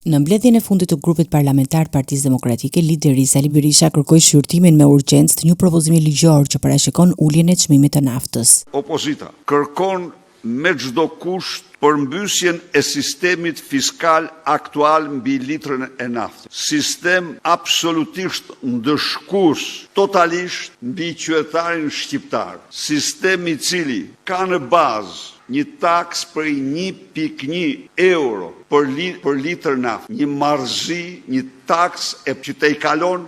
Në mbledhjen e fundit të grupit parlamentar të Partisë Demokratike, lideri Sali Berisha kërkoi shqyrtimin me urgjencë të një propozimi ligjor që parashikon uljen e çmimit të naftës. Opozita kërkon me çdo kusht përmbysjen e sistemit fiskal aktual mbi litrën e naftës. Sistem absolutisht ndëshkues totalisht mbi qytetarin shqiptar. Sistem i cili ka në bazë një taks për 1.1 euro për litër naftë, një marrëzi, një taks që të i kalon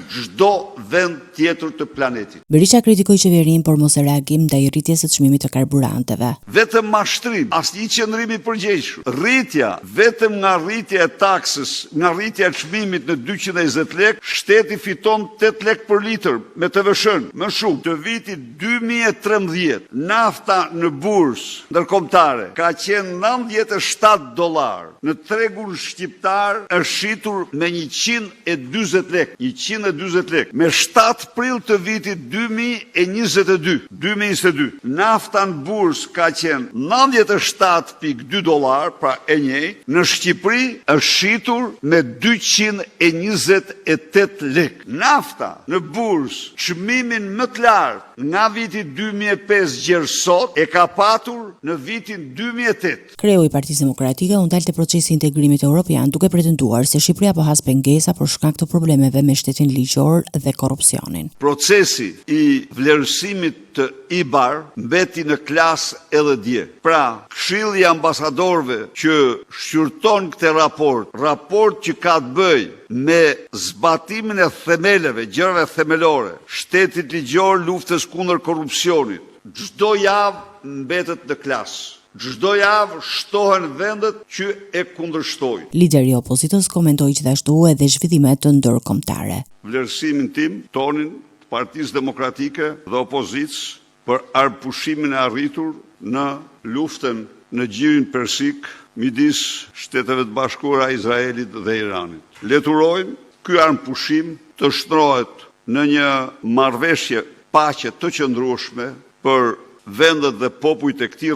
çdo vend tjetër të planetit. Berisha kritikoi qeverinë për mos e reagim ndaj rritjes së çmimit të karburanteve. Vetëm mashtrim, asnjë qëndrim i përgjegjshëm. Rritja, vetëm nga rritja e taksës, nga rritja e çmimit në 220 lekë, shteti fiton 8 lekë për litër me TVSH-n. Më shumë, të vitit 2013, nafta në bursë ndërkombëtare ka qenë $97. Në tregun shqiptar është shitur me 140 lekë. 140 lekë. Me 7 prill të vitit 2022. Nafta në bursë ka qenë $97.2, pra e njëjtë. Në Shqipëri është shitur me 228 lekë. Nafta në bursë, çmimin më të lartë nga viti 2005 gjerë sot e ka patur në vitin 2008. Kreu i Partisë Demokratike u ndalte procesi i integrimit evropian duke pretenduar se Shqipëria po has pengesa për shkak të problemeve me shtetin ligjor dhe korrupsionin. Procesi i vlerësimit të IBAR mbeti në klasë edhe dje. Pra, Këshilli i Ambasadorëve që shqyrton këtë raport që ka të bëjë me zbatimin e themeleve, gjërave themelore, shtetit ligjor, luftës kundër korrupsionit, çdo javë mbetet në klasë. Çdo javë shtohen vendet që e kundërshtojnë. Lideri i opozitës komentoi gjithashtu edhe zhvillimet të ndërkombëtare. Vlerësimin tim, tonin të Partisë Demokratike dhe opozitës për arpushimin e arritur në luftën në gjirin persik midis Shteteve të Bashkuara, Izraelit dhe Iranit. Leturojmë ky arpushim të shtrohet në një marrëveshje paqe të qëndrueshme për vendet dhe popujt e këtij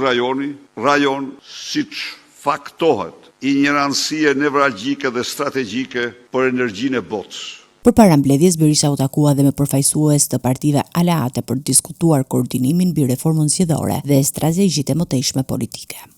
rajon siç faktohet i një rëndësie nevralgjike dhe strategjike për energjinë e botës. Përpara mbledhjes, Berisha u takua dhe me përfaqësues të partive aleate për të diskutuar koordinimin mbi reformën zgjedhore dhe strategjitë e mëtejshme politike.